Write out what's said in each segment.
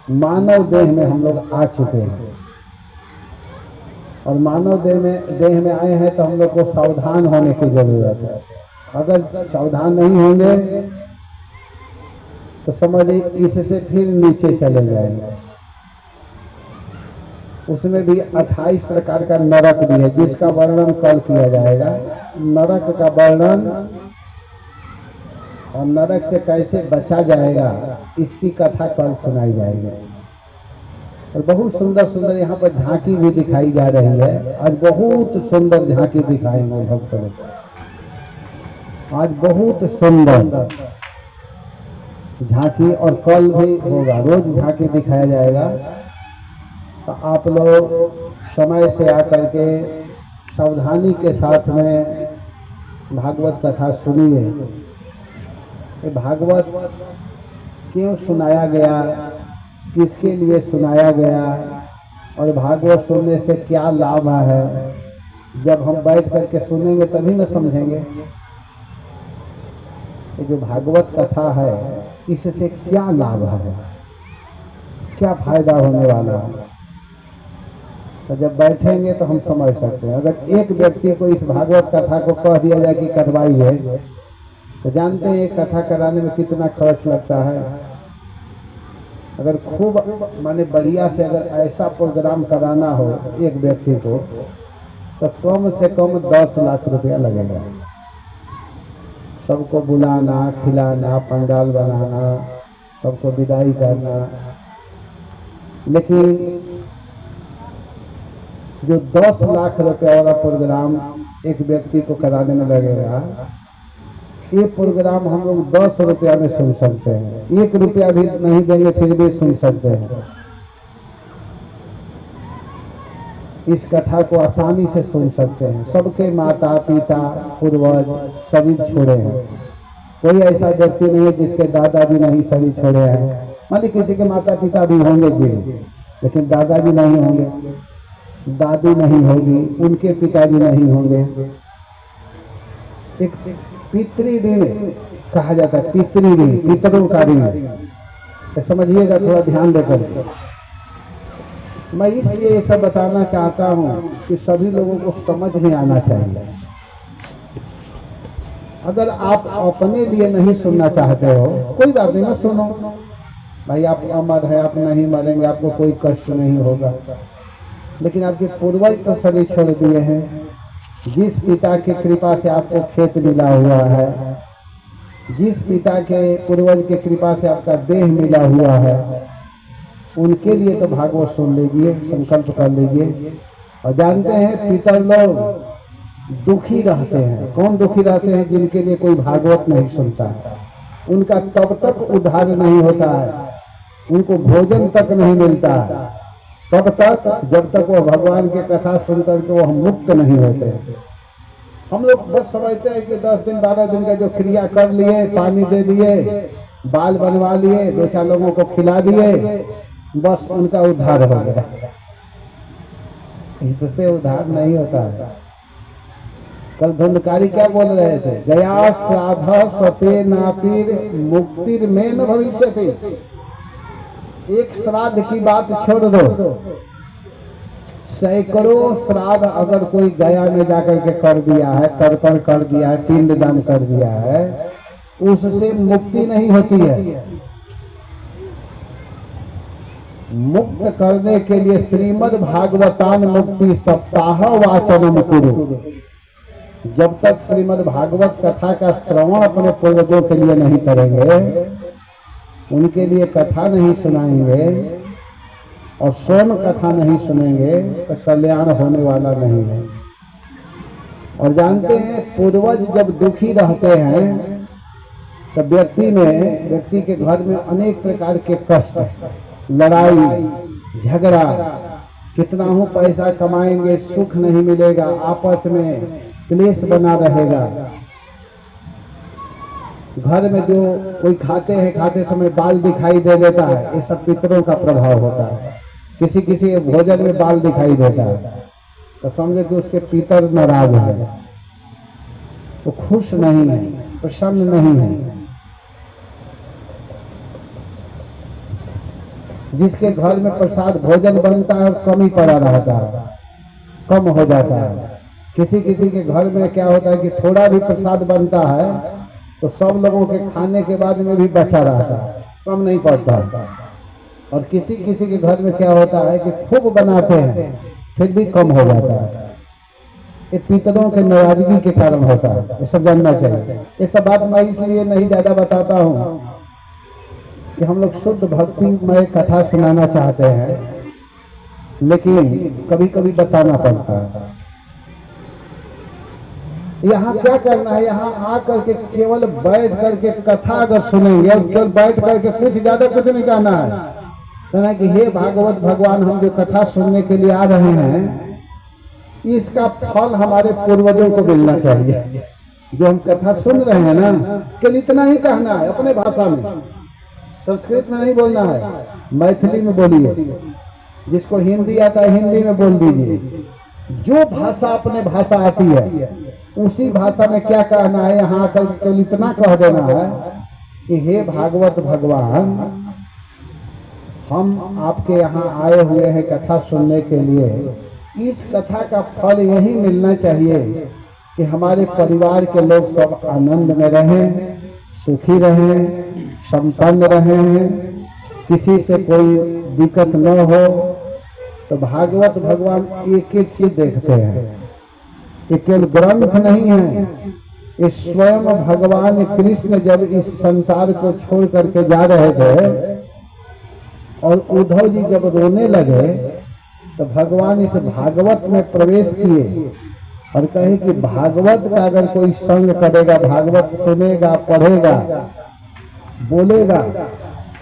मानव देह में हम लोग आ चुके हैं, और मानव देह में आए हैं तो हम लोग को सावधान होने की जरूरत है। अगर सावधान नहीं होंगे तो समझिए इससे फिर नीचे चले जाएंगे। उसमें भी 28 प्रकार का नरक भी है, जिसका वर्णन कल किया जाएगा। नरक का वर्णन और नरक से कैसे बचा जाएगा इसकी कथा कल सुनाई जाएगी। और बहुत सुंदर सुंदर यहाँ पर झांकी भी दिखाई जा रही है। आज बहुत सुंदर झांकी दिखाएंगे भक्तों, आज बहुत सुंदर झांकी, और कल भी होगा, रोज झांकी दिखाया जाएगा। तो आप लोग समय से आकर के सावधानी के साथ में भागवत कथा सुनिए। भागवत क्यों सुनाया गया, किसके लिए सुनाया गया, और भागवत सुनने से क्या लाभ है, जब हम बैठ करके सुनेंगे तभी न समझेंगे। ये जो भागवत कथा है इससे क्या लाभ है, क्या फायदा होने वाला है, तो जब बैठेंगे तो हम समझ सकते हैं। अगर एक व्यक्ति को इस भागवत कथा को कह दिया जाए कि करवाई है, तो जानते हैं एक कथा कराने में कितना खर्च लगता है। अगर खूब माने बढ़िया से अगर ऐसा प्रोग्राम कराना हो एक व्यक्ति को, तो कम से कम 10 लाख रुपया लगेगा। सबको बुलाना, खिलाना, पंडाल बनाना, सबको विदाई करना। लेकिन जो 10 लाख रुपया वाला प्रोग्राम एक व्यक्ति को कराने में लगेगा, ये प्रोग्राम हम लोग 10 रुपया में सुन सकते हैं। 1 रुपया भी नहीं देंगे फिर भी सुन सकते हैं। इस कथा को आसानी से सुन सकते हैं। सबके माता पिता पूर्वज सभी छोड़े हैं। कोई ऐसा व्यक्ति नहीं है जिसके दादाजी नहीं सभी छोड़े हैं। मान किसी के माता पिता भी होंगे जी, लेकिन दादाजी नहीं होंगे, दादी नहीं होगी, उनके पिताजी नहीं होंगे। एक पितृ ऋण कहा जाता है, पितृ ऋण, पितरों का ऋण, समझिएगा, थोड़ा ध्यान देकर। मैं इसलिए ये सब बताना चाहता हूँ कि सभी लोगों को समझ में आना चाहिए। अगर आप अपने लिए नहीं सुनना चाहते हो, कोई बात नहीं, मत सुनो भाई, आप अमर है, आप नहीं मरेंगे, आपको कोई कष्ट नहीं होगा। लेकिन आपके पूर्वज तो सभी छोड़ दिए हैं। जिस पिता की कृपा से आपको खेत मिला हुआ है, जिस पिता के पूर्वज की कृपा से आपका देह मिला हुआ है, उनके लिए तो भागवत सुन लीजिए, संकल्प कर लीजिए। और जानते हैं पितर लोग दुखी रहते हैं। कौन दुखी रहते हैं? जिनके लिए कोई भागवत नहीं सुनता है। उनका तब तक उद्धार नहीं होता है, उनको भोजन तक नहीं मिलता है तब तक, जब तक वो भगवान की कथा सुनकर के वो मुक्त नहीं होते। हम लोग बस समझते हैं कि 10 दिन 12 दिन का जो क्रिया कर लिए, पानी दे दिए, बाल बनवा लिए, 2-4 लोगों को खिला दिए, बस उनका उद्धार हो गया। इससे उद्धार नहीं होता है। कल धुंधकारी क्या बोल रहे थे? गया श्राद्ध सते नापीर मुक्तिर में न भविष्य थे। एक श्राद्ध की बात छोड़ दो, सैकड़ों श्राद्ध अगर कोई गया में जाकर के कर दिया है, तर्पण कर दिया है, पिंडदान कर दिया है, उससे मुक्ति नहीं होती है। मुक्त करने के लिए श्रीमद् भागवतान मुक्ति सप्ताह वाचनम कुरु। जब तक श्रीमद् भागवत कथा का श्रवण अपने पूर्वजों के लिए नहीं करेंगे, उनके लिए कथा नहीं सुनाएंगे और स्वयं कथा नहीं सुनेंगे, तो कल्याण होने वाला नहीं है। और जानते हैं पूर्वज जब दुखी रहते हैं तो व्यक्ति के घर में अनेक प्रकार के कष्ट, लड़ाई झगड़ा, कितना हो पैसा कमाएंगे सुख नहीं मिलेगा, आपस में क्लेश बना रहेगा। घर में जो कोई खाते हैं, खाते समय बाल दिखाई दे देता है, ये सब पितरों का प्रभाव होता है। किसी किसी भोजन में बाल दिखाई देता है तो समझे कि उसके पितर नाराज है, वो खुश नहीं है, प्रसन्न नहीं है। जिसके घर में प्रसाद भोजन बनता है कमी पड़ा रहता है, कम हो जाता है। किसी किसी के घर में क्या होता है कि थोड़ा भी प्रसाद बनता है तो सब लोगों के खाने के बाद में भी बचा रहता है, कम नहीं पड़ता। और किसी किसी के घर में क्या होता है कि खूब बनाते हैं फिर भी कम हो जाता है। ये पितरों के नाराजगी के कारण होता है, ये सब जानना चाहिए। ये सब बात मैं इसलिए नहीं ज्यादा बताता हूँ कि हम लोग शुद्ध भक्तिमय कथा सुनाना चाहते हैं, लेकिन कभी कभी बताना पड़ता है। यहाँ क्या करना है, यहाँ आकर के केवल बैठ करके कथा अगर सुनेंगे, केवल बैठ करके कुछ ज्यादा कुछ नहीं कहना है, कहना कि हे भागवत भगवान, हम जो कथा सुनने के लिए आ रहे हैं इसका फल हमारे पूर्वजों को मिलना चाहिए। जो हम कथा सुन रहे हैं ना, केवल इतना ही कहना है अपने भाषा में, संस्कृत में नहीं बोलना है, मैथिली में बोलिए। जिसको हिंदी आता है हिंदी में बोल दीजिए। जो भाषा अपने भाषा आती है उसी भाषा में क्या कहना है, यहाँ आकर केवल इतना कह देना है कि हे भागवत भगवान, हम आपके यहाँ आए हुए हैं कथा सुनने के लिए। इस कथा का फल यही मिलना चाहिए कि हमारे परिवार के लोग सब आनंद में रहें, सुखी रहें, संपन्न रहें, किसी से कोई दिक्कत न हो। तो भागवत भगवान एक एक चीज देखते हैं, ये केवल ग्रंथ नहीं है, ये स्वयं भगवान कृष्ण जब इस संसार को छोड़ करके जा रहे थे और उद्धव जी जब रोने लगे तो भगवान इस भागवत में प्रवेश किए और कहे कि भागवत का अगर कोई संग करेगा, भागवत सुनेगा, पढ़ेगा, बोलेगा,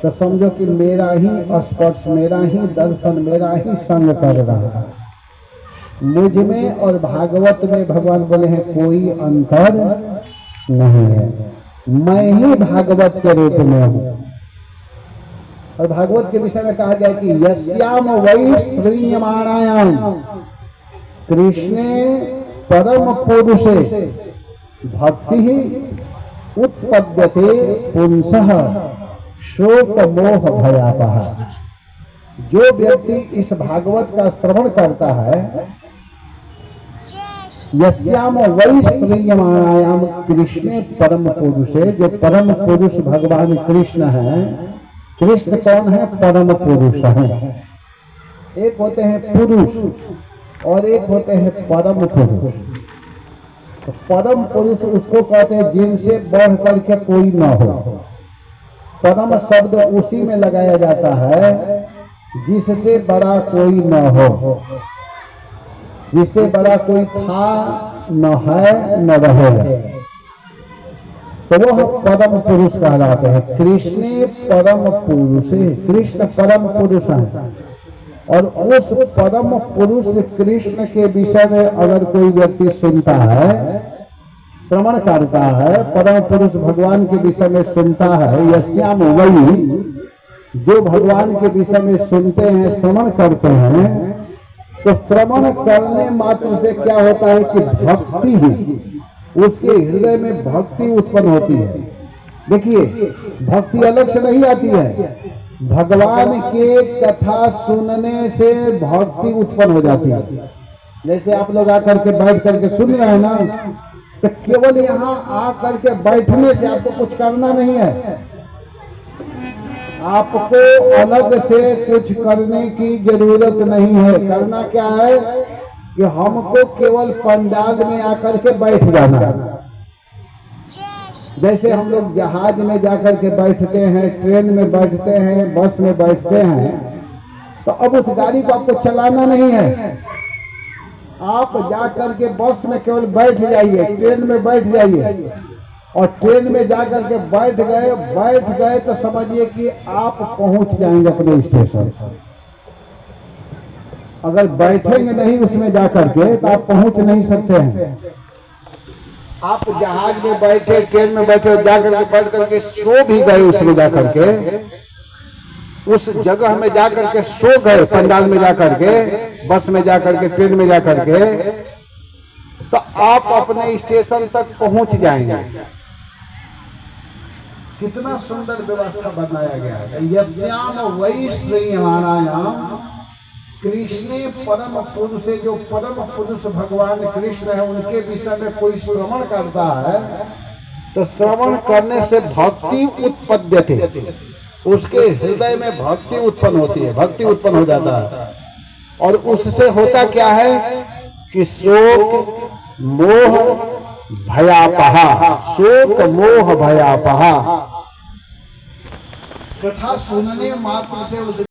तो समझो कि मेरा ही स्पर्श, मेरा ही दर्शन, मेरा ही संग कर रहा है। मुझ में और भागवत में भगवान बोले हैं कोई अंतर नहीं है, मैं ही भागवत के रूप में हूँ। और भागवत के विषय में कहा गया कि यस्याम वै श्रीयमाणायाम कृष्णे परम पुरुषे भक्ति उत्पद्यते पुंसः शोक मोह भयापः। जो व्यक्ति इस भागवत का श्रवण करता है, यस्याम वै श्रीयमाणायाम कृष्णे परम पुरुषे, जो परम पुरुष भगवान कृष्ण है। कृष्ण कौन है? परम पुरुष है। एक होते हैं पुरुष और एक होते हैं परम पुरुष। तो परम पुरुष उसको कहते हैं जिनसे बढ़ करके कोई न हो। परम शब्द उसी में लगाया जाता है जिससे बड़ा कोई न हो, जिससे बड़ा कोई था, न है, न रहेगा, तो वह परम पुरुष कहलाते हैं। कृष्ण परम पुरुष, कृष्ण परम पुरुष है। और उस परम पुरुष कृष्ण के विषय में अगर कोई व्यक्ति सुनता है, श्रवण करता है, परम पुरुष भगवान के विषय में सुनता है, यस्याम वै, जो भगवान के विषय में सुनते हैं, श्रवण करते हैं, तो श्रवण करने मात्र से क्या होता है कि भक्ति ही, उसके हृदय में भक्ति उत्पन्न होती है। देखिए, भक्ति अलग से नहीं आती है, भगवान के कथा सुनने से भक्ति उत्पन्न हो जाती है। जैसे आप लोग आकर के बैठ करके सुन रहे हैं ना, तो केवल यहाँ आकर के बैठने से आपको कुछ करना नहीं है, आपको अलग से कुछ करने की जरूरत नहीं है। करना क्या है कि हमको केवल पंडाल में आकर के बैठ जाना है। जैसे हम लोग जहाज में जाकर के बैठते हैं, ट्रेन में बैठते हैं, बस में बैठते हैं, तो अब उस गाड़ी को आपको चलाना नहीं है। आप जाकर के बस में केवल बैठ जाइए, ट्रेन में बैठ जाइए, और ट्रेन में जाकर के बैठ गए तो समझिए कि आप पहुंच जाएंगे अपने स्टेशन। अगर बैठेंगे नहीं उसमें जाकर के तो आप पहुंच नहीं सकते हैं। आप जहाज में बैठे, ट्रेन में बैठे, जाकर के बैठ करके सो भी गए, उसमें जाकर के, उस जगह में जाकर के सो गए, पंडाल में जाकर के, बस में जाकर के, ट्रेन में जाकर के, तो आप अपने स्टेशन तक पहुंच जाएंगे। कितना सुंदर व्यवस्था बनाया गया है। यस्याम वै श्रीयाणायाम कृष्णे परम पुरुष, जो परम पुरुष भगवान कृष्ण है उनके विषय में कोई श्रवण करता है तो श्रवण करने से भक्ति उत्पद्यते, उसके हृदय में भक्ति उत्पन्न होती है, भक्ति उत्पन्न हो जाता है। और उससे होता क्या है कि शोक मोह भयापहा, शोक मोह भयापहा, कथा सुनने मात्र से उस